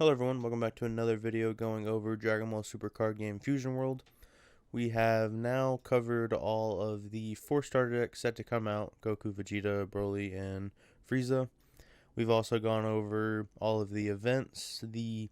Hello everyone, welcome back to another video going over Dragon Ball Super Card Game Fusion World. We have now covered all of the 4 starter decks set to come out: Goku, Vegeta, Broly, and Frieza. We've also gone over all of the events, the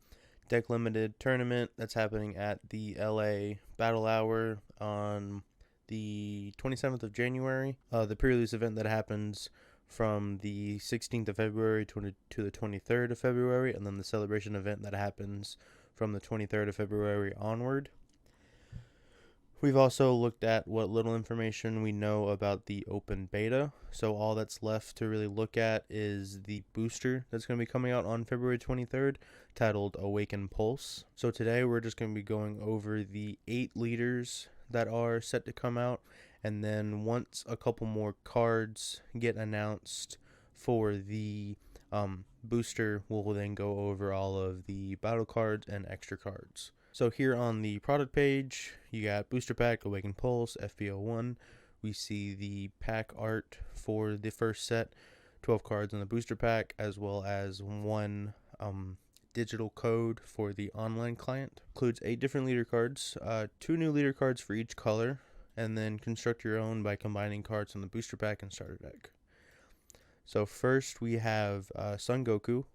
deck limited tournament that's happening at the LA Battle Hour on the 27th of January, the pre-release event that happens from the 16th of February to the 23rd of February, and then the celebration event that happens from the 23rd of February onward. We've also looked at what little information we know about the open beta, so all that's left to really look at is the booster that's going to be coming out on February 23rd, titled Awaken Pulse. So today we're just going to be going over the 8 leaders that are set to come out, and then once a couple more cards get announced for the booster, we'll then go over all of the battle cards and extra cards. So here on the product page, you got Booster Pack, Awaken Pulse, FB01. We see the pack art for the first set, 12 cards in the booster pack, as well as one digital code for the online client. Includes 8 different leader cards, 2 new leader cards for each color, and then construct your own by combining cards from the booster pack and starter deck. So first we have Son Goku.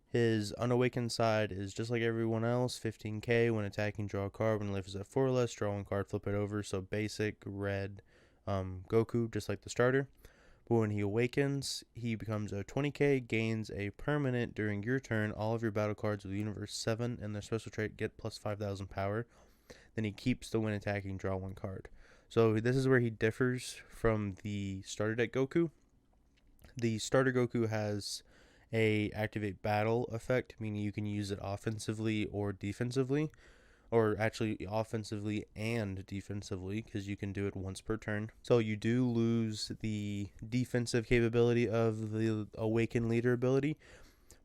His unawakened side is just like everyone else, 15k. When attacking, draw a card. When life is at 4 or less, draw 1 card, flip it over. So basic red Goku, just like the starter. But when he awakens, he becomes a 20k, gains a permanent during your turn. All of your battle cards with Universe 7 and their special trait get plus 5,000 power. Then he keeps the when attacking, draw 1 card. So this is where he differs from the starter deck Goku. The starter Goku has a activate battle effect, meaning you can use it offensively or defensively, or actually offensively and defensively, because you can do it once per turn. So you do lose the defensive capability of the Awaken Leader ability,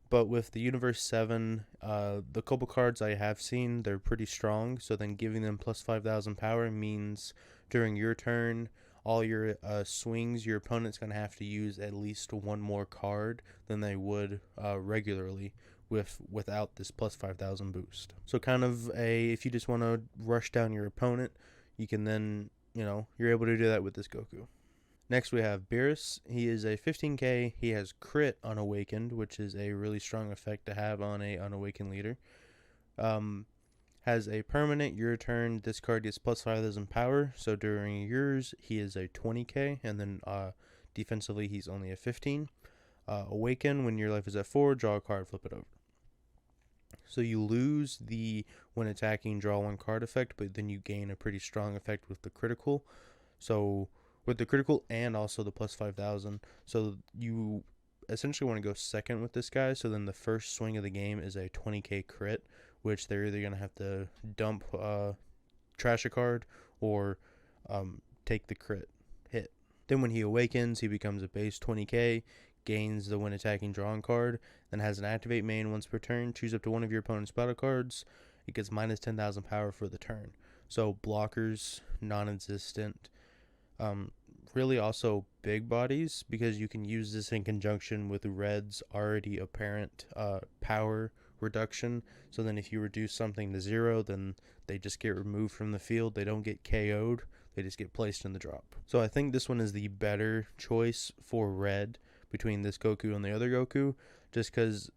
but with the Universe 7, the couple cards I have seen, they're pretty strong, so then giving them plus 5,000 power means during your turn, all your swings, your opponent's going to have to use at least 1 more card than they would regularly without this plus 5,000 boost. So kind of if you just want to rush down your opponent, you can then, you're able to do that with this Goku. Next we have Beerus. He is a 15k. He has crit unawakened, which is a really strong effect to have on a unawakened leader. Has a permanent, your turn, this card gets plus 5,000 power, so during yours, he is a 20k, and then defensively, he's only a 15. Awaken, when your life is at 4, draw a card, flip it over. So you lose the when attacking, draw 1 card effect, but then you gain a pretty strong effect with the critical. So with the critical and also the plus 5,000, so you essentially want to go second with this guy, so then the first swing of the game is a 20k crit, which they're either going to have to dump, trash a card, or take the crit hit. Then when he awakens, he becomes a base 20k, gains the when attacking drawing card, then has an activate main once per turn. Choose up to one of your opponent's battle cards. It gets minus 10,000 power for the turn. So blockers, non-existent. Really also big bodies, because you can use this in conjunction with Red's already apparent power reduction. So then if you reduce something to 0, then they just get removed from the field. They don't get KO'd, they just get placed in the drop. So I think this one is the better choice for Red between this Goku and the other Goku, just because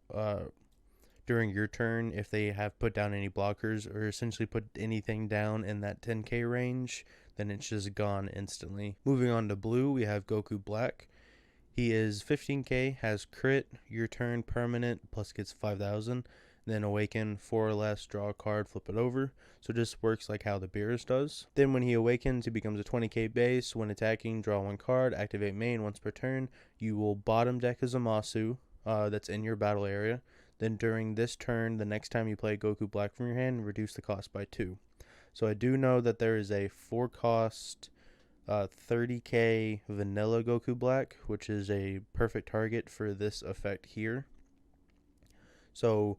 during your turn, if they have put down any blockers or essentially put anything down in that 10k range, then it's just gone instantly. Moving on to blue, we have Goku Black. He is 15k, has crit, your turn, permanent, plus gets 5,000. Then awaken, 4 or less, draw a card, flip it over. So it just works like how the Beerus does. Then when he awakens, he becomes a 20k base. When attacking, draw 1 card, activate main once per turn. You will bottom deck a Zamasu that's in your battle area. Then during this turn, the next time you play Goku Black from your hand, reduce the cost by 2. So I do know that there is a 4 cost 30k vanilla Goku Black, which is a perfect target for this effect here. So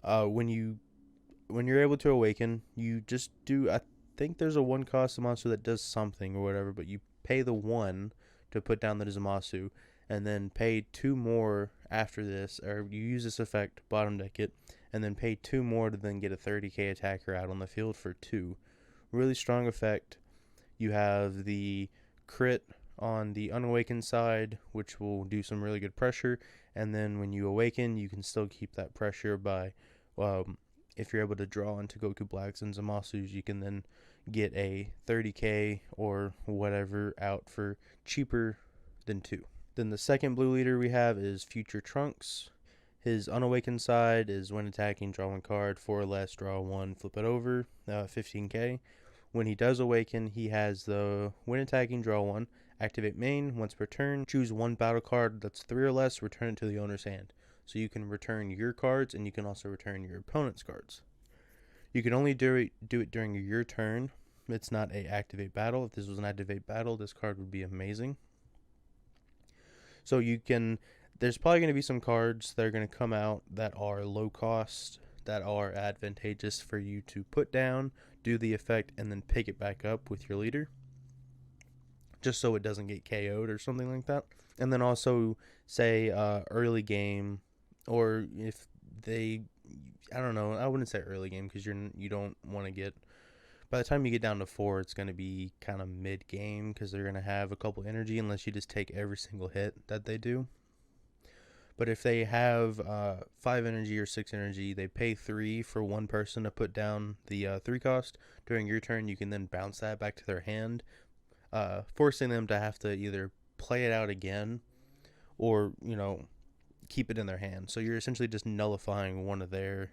when you're able to awaken, you just do, I think there's a 1 cost monster that does something or whatever, but you pay the 1 to put down the Zamasu, and then pay 2 more after this, or you use this effect, bottom deck it, and then pay 2 more to then get a 30k attacker out on the field for 2. Really strong effect. You have the crit on the unawakened side, which will do some really good pressure, and then when you awaken, you can still keep that pressure by, if you're able to draw into Goku Blacks and Zamasus, you can then get a 30k or whatever out for cheaper than 2. Then the second blue leader we have is Future Trunks. His unawakened side is when attacking, draw 1 card, 4 or less, draw 1, flip it over, 15k. When he does awaken, he has the when attacking, draw 1, activate main, once per turn, choose 1 battle card that's 3 or less, return it to the owner's hand. So you can return your cards, and you can also return your opponent's cards. You can only do it during your turn. It's not a activate battle. If this was an activate battle, this card would be amazing. So there's probably going to be some cards that are going to come out that are low cost, that are advantageous for you to put down, do the effect, and then pick it back up with your leader, just so it doesn't get KO'd or something like that. And then also, say, early game, or if they, I don't know, I wouldn't say early game, because you don't want to get, by the time you get down to 4, it's going to be kind of mid-game, because they're going to have a couple energy, unless you just take every single hit that they do. But if they have 5 energy or 6 energy, they pay 3 for 1 person to put down the 3 cost. During your turn, you can then bounce that back to their hand, forcing them to have to either play it out again or, keep it in their hand. So you're essentially just nullifying one of their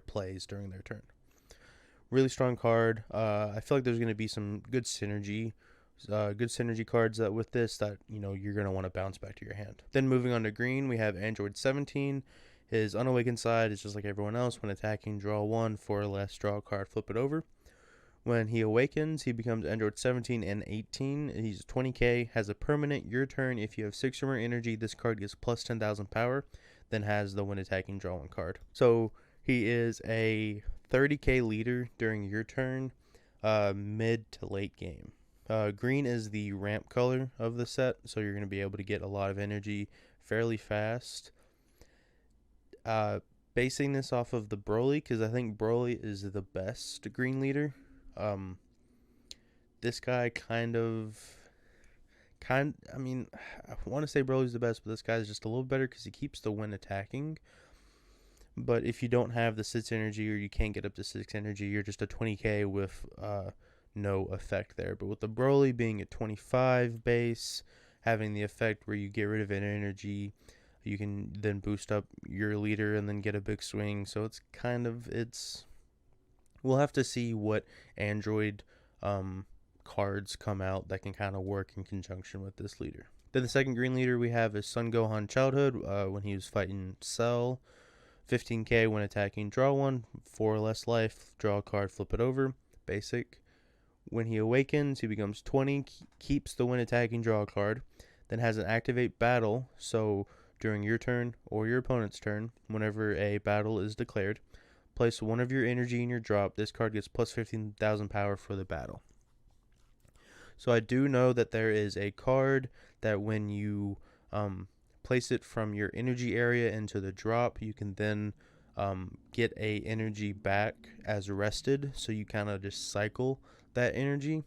plays during their turn. Really strong card. I feel like there's going to be some good synergy cards that with this that you're going to want to bounce back to your hand. Then moving on to green, we have Android 17. His unawakened side is just like everyone else. When attacking, draw 1, 4 or less, draw a card, flip it over. When he awakens, he becomes Android 17 and 18. He's 20k, has a permanent. Your turn, if you have 6 or more energy, this card gets plus 10,000 power, then has the when attacking, draw 1 card. So he is a 30k leader during your turn, mid to late game. Green is the ramp color of the set, so you're going to be able to get a lot of energy fairly fast. Basing this off of the Broly, because I think Broly is the best green leader. This guy I want to say Broly's the best, but this guy's just a little better because he keeps the when attacking. But if you don't have the 6 energy, or you can't get up to 6 energy, you're just a 20k with no effect there. But with the Broly being at 25 base, having the effect where you get rid of an energy, you can then boost up your leader and then get a big swing. So we'll have to see what Android cards come out that can kind of work in conjunction with this leader. Then the second green leader we have is Son Gohan Childhood, when he was fighting Cell. 15k when attacking, draw 1, 4 or less life, draw a card, flip it over. Basic. When he awakens, he becomes 20, keeps the when attacking, draw a card, then has an activate battle. So during your turn or your opponent's turn, whenever a battle is declared, place 1 of your energy in your drop. This card gets plus 15,000 power for the battle. So I do know that there is a card that when you place it from your energy area into the drop, you can then get a energy back as rested. So you kind of just cycle that energy.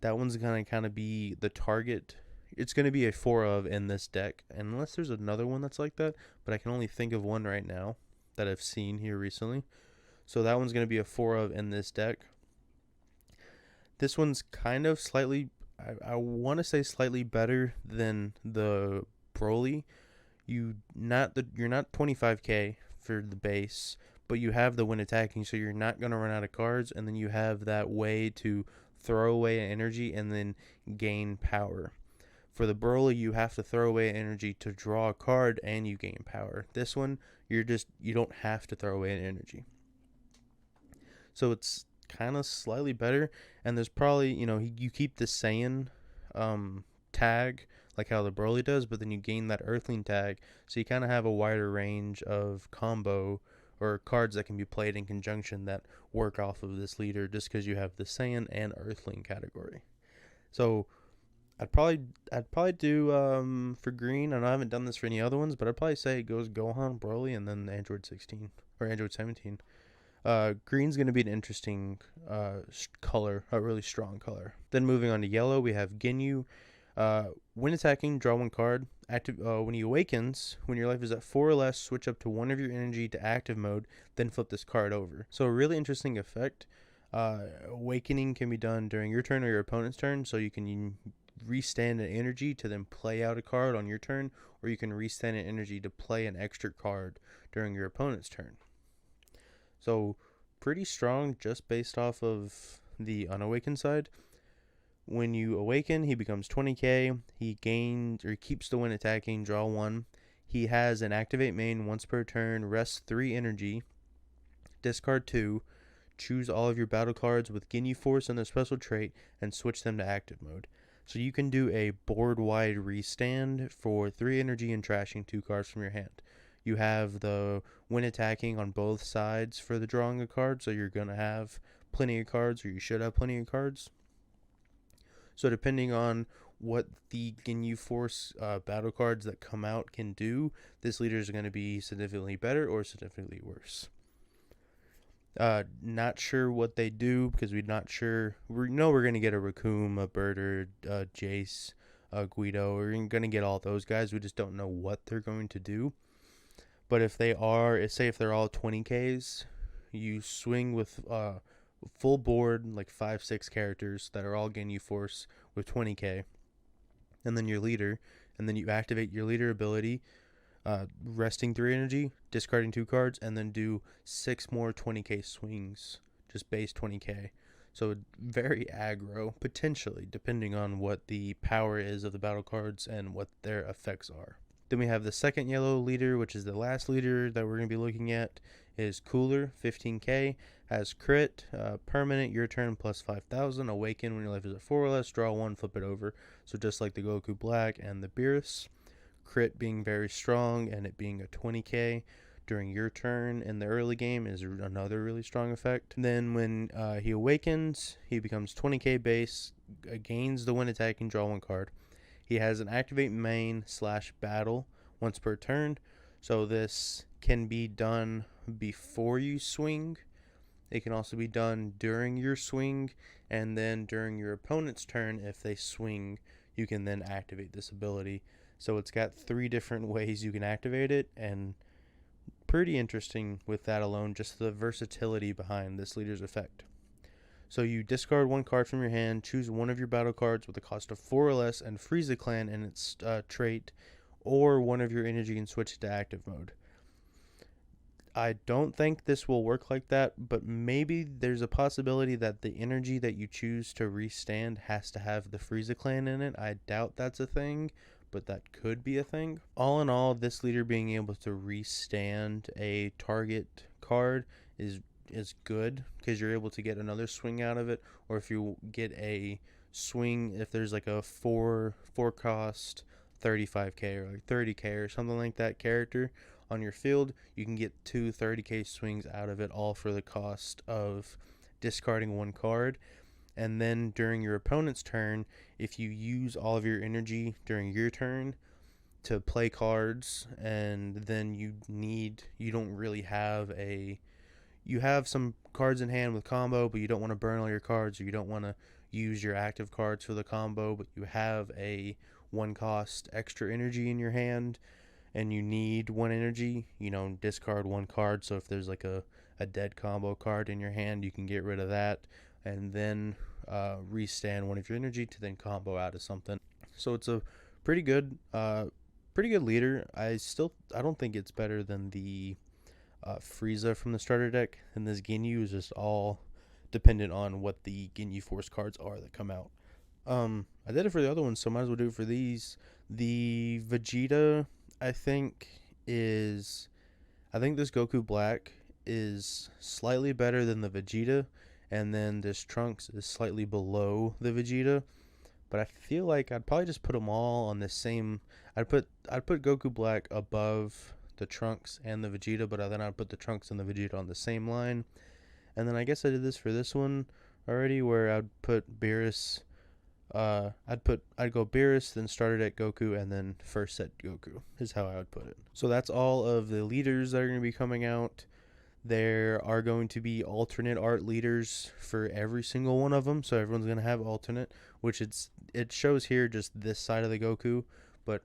That one's going to kind of be the target. It's going to be a 4 of in this deck, unless there's another one that's like that, but I can only think of one right now that I've seen here recently. So that one's going to be a 4 of in this deck. This one's kind of slightly, I want to say slightly better than the Broly. You're not 25k for the base, but you have the when attacking, so you're not going to run out of cards, and then you have that way to throw away energy and then gain power. For the Broly, you have to throw away energy to draw a card and you gain power. This one, you don't have to throw away an energy. So it's kind of slightly better, and there's probably, you keep the Saiyan tag like how the Broly does, but then you gain that Earthling tag, so you kind of have a wider range of combo or cards that can be played in conjunction that work off of this leader, just because you have the Saiyan and Earthling category. So I'd probably do for green. I haven't done this for any other ones, but I'd probably say it goes Gohan, Broly, and then Android 16 or Android 17. Green's going to be an interesting color, a really strong color. Then moving on to yellow, we have Ginyu. When attacking, draw one card. Active when he awakens, when your life is at 4 or less, switch up to one of your energy to active mode, then flip this card over. So a really interesting effect. Awakening can be done during your turn or your opponent's turn, so you can restand an energy to then play out a card on your turn, or you can restand an energy to play an extra card during your opponent's turn. So pretty strong just based off of the unawakened side. When you awaken, he becomes 20k. He gains or keeps the when attacking, draw 1. He has an activate main once per turn, rest 3 energy, discard 2, choose all of your battle cards with Ginyu Force and their special trait, and switch them to active mode. So you can do a board-wide restand for 3 energy and trashing 2 cards from your hand. You have the when attacking on both sides for the drawing of cards, so you're going to have plenty of cards, or you should have plenty of cards. So depending on what the Ginyu Force battle cards that come out can do, this leader is going to be significantly better or significantly worse. Not sure what they do because we're not sure. We know we're going to get a Raccoon, a Birder, Jace, Guido. We're going to get all those guys. We just don't know what they're going to do. But if they are, say if they're all 20Ks, you swing with full board, like 5-6 characters that are all Ginyu Force with 20k, and then your leader, and then you activate your leader ability, resting 3 energy, discarding 2 cards, and then do 6 more 20k swings, just base 20k. So very aggro, potentially, depending on what the power is of the battle cards and what their effects are. Then we have the second yellow leader, which is the last leader that we're going to be looking at, is Cooler, 15k, has crit, permanent, your turn plus 5,000, awaken when your life is at 4 or less, draw 1, flip it over. So just like the Goku Black and the Beerus, crit being very strong and it being a 20k during your turn in the early game is another really strong effect. Then when he awakens, he becomes 20k base, gains the when attacking, draw 1 card. He has an activate main / battle once per turn, so this can be done before you swing. It can also be done during your swing, and then during your opponent's turn, if they swing, you can then activate this ability. So it's got 3 different ways you can activate it, and pretty interesting with that alone, just the versatility behind this leader's effect. So you discard 1 card from your hand, choose one of your battle cards with a cost of 4 or less, and freeze the clan and its trait, or one of your energy and switch it to active mode. I don't think this will work like that, but maybe there's a possibility that the energy that you choose to restand has to have the Frieza clan in it. I doubt that's a thing, but that could be a thing. All in all, this leader being able to restand a target card is good because you're able to get another swing out of it, or if you get a swing, if there's like a 4 cost 35k or like 30k or something like that character on your field, you can get 2 30k swings out of it, all for the cost of discarding 1 card. And then during your opponent's turn, if you use all of your energy during your turn to play cards, and then you don't really have you have some cards in hand with combo, but you don't want to burn all your cards, or you don't want to use your active cards for the combo, but you have a 1 cost extra energy in your hand, and you need 1 energy, discard 1 card. So if there's like a dead combo card in your hand, you can get rid of that, and then restand 1 of your energy to then combo out of something. So it's a pretty good leader. I don't think it's better than the Frieza from the starter deck, and this Ginyu is just all dependent on what the Ginyu Force cards are that come out. I did it for the other ones, so might as well do it for these. The Vegeta, I think this Goku Black is slightly better than the Vegeta, and then this Trunks is slightly below the Vegeta. But I feel like I'd probably just put them all on the same. I'd put Goku Black above the Trunks and the Vegeta, but then I'd put the Trunks and the Vegeta on the same line. And then I guess I did this for this one already, where I'd put Beerus I'd go Beerus, then starter deck Goku, and then first set Goku is how I would put it. So that's all of the leaders that are going to be coming out. There are going to be alternate art leaders for every single one of them, so everyone's going to have alternate, which it shows here just this side of the Goku, but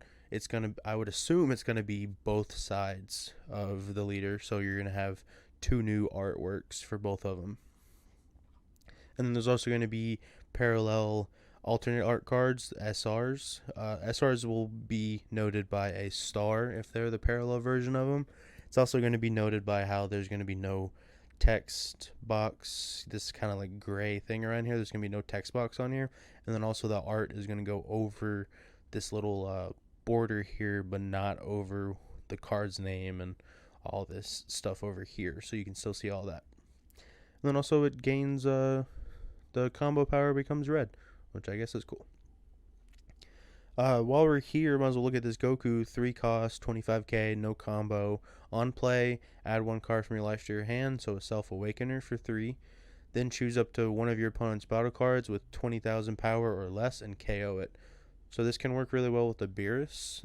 I would assume it's going to be both sides of the leader, so you're going to have two new artworks for both of them. And then there's also going to be parallel alternate art cards, SRs. SRs will be noted by a star if they're the parallel version of them. It's also going to be noted by how there's going to be no text box, this kind of like gray thing around here. There's going to be no text box on here. And then also the art is going to go over this little border here, but not over the card's name and all this stuff over here. So you can still see all that. And then also it gains the combo power becomes red, which I guess is cool. While we're here, might as well look at this Goku 3 cost, 25k, no combo. On play, add 1 card from your life to your hand, so a Self Awakener for 3. Then choose up to one of your opponent's battle cards with 20,000 power or less and KO it. So this can work really well with the Beerus.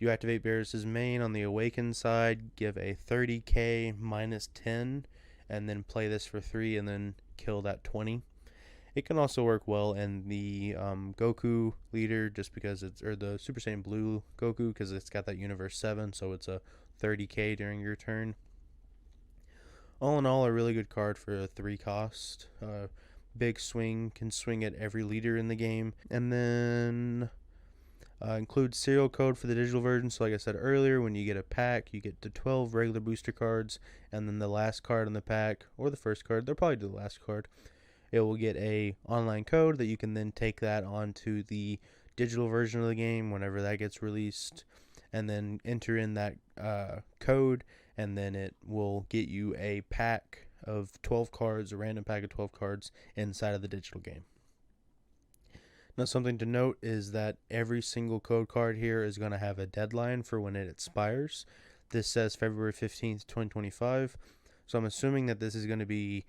You activate Beerus' main on the Awakened side, give a 30k minus 10, and then play this for 3 and then kill that 20. It can also work well in the Goku leader just because or the Super Saiyan Blue Goku because it's got that Universe 7, so it's a 30k during your turn. All in all, a really good card for a 3 cost. Big swing, can swing at every leader in the game. And then include serial code for the digital version. So like I said earlier, when you get a pack, you get the 12 regular booster cards, and then the last card in the pack, or the first card, they'll probably do the last card. It will get a online code that you can then take that onto the digital version of the game whenever that gets released, and then enter in that code, and then it will get you a pack of 12 cards, a random pack of 12 cards inside of the digital game. Now, something to note is that every single code card here is going to have a deadline for when it expires. This says February 15th, 2025. So I'm assuming that this is going to be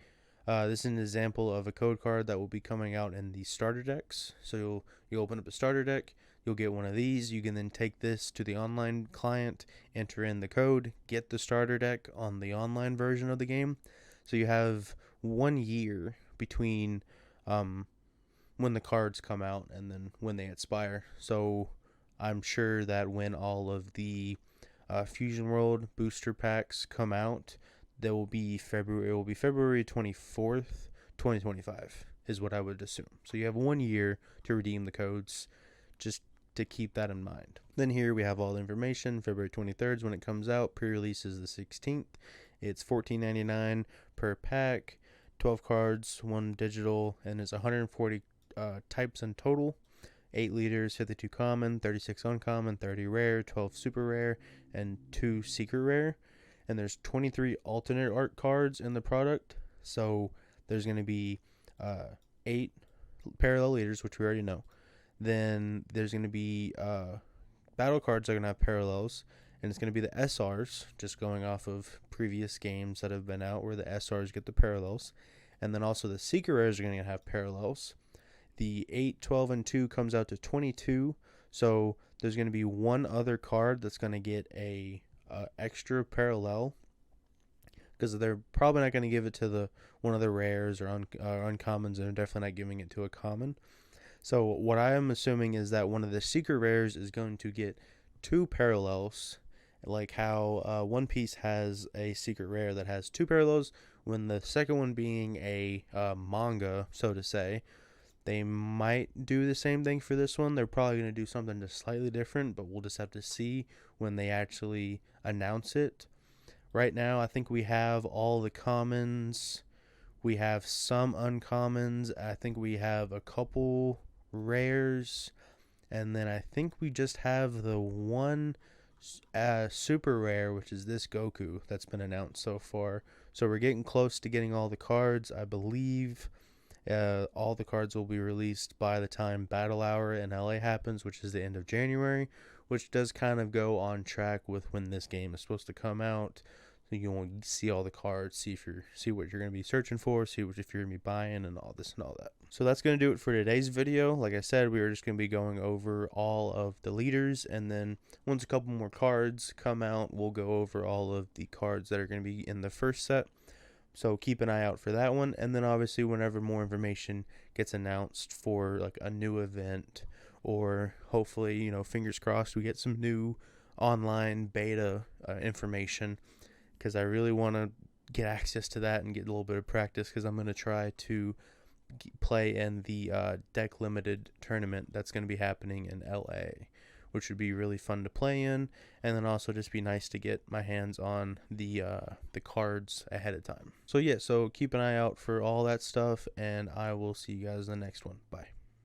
this is an example of a code card that will be coming out in the starter decks. So you'll open up a starter deck, you'll get one of these. You can then take this to the online client, enter in the code, get the starter deck on the online version of the game. So you have 1 year between when the cards come out and then when they expire. So I'm sure that when all of the Fusion World booster packs come out, it will be February 24th, 2025 is what I would assume. So you have 1 year to redeem the codes, just to keep that in mind. Then here we have all the information. February 23rd is when it comes out. Pre-release is the 16th. It's $14.99 per pack, 12 cards, 1 digital, and it's 140 types in total. 8 leaders, 52 common, 36 uncommon, 30 rare, 12 super rare, and 2 secret rare. And there's 23 alternate art cards in the product. So there's going to be 8 parallel leaders, which we already know. Then there's going to be battle cards that are going to have parallels. And it's going to be the SRs, just going off of previous games that have been out where the SRs get the parallels. And then also the secret rares are going to have parallels. The 8, 12, and 2 comes out to 22. So there's going to be one other card that's going to get a extra parallel, because they're probably not going to give it to the one of the rares or uncommons, and they're definitely not giving it to a common. So what I am assuming is that one of the secret rares is going to get 2 parallels, like how One Piece has a secret rare that has 2 parallels, when the second one being a manga, so to say. They might do the same thing for this one. They're probably going to do something just slightly different, but we'll just have to see when they actually announce it. Right now, I think we have all the commons. We have some uncommons. I think we have a couple rares. And then I think we just have the one super rare, which is this Goku that's been announced so far. So we're getting close to getting all the cards, I believe. All the cards will be released by the time Battle Hour in LA happens, which is the end of January, which does kind of go on track with when this game is supposed to come out. you want to see all the cards, see what you're going to be searching for, see if you're going to be buying, and all this and all that. So that's going to do it for today's video. Like I said, we are just going to be going over all of the leaders, and then once a couple more cards come out, we'll go over all of the cards that are going to be in the first set. So keep an eye out for that one. And then obviously whenever more information gets announced for like a new event, or hopefully, you know, fingers crossed, we get some new online beta information, because I really want to get access to that and get a little bit of practice, because I'm going to try to play in the deck limited tournament that's going to be happening in LA, which would be really fun to play in, and then also just be nice to get my hands on the cards ahead of time. So yeah, so keep an eye out for all that stuff, and I will see you guys in the next one. Bye.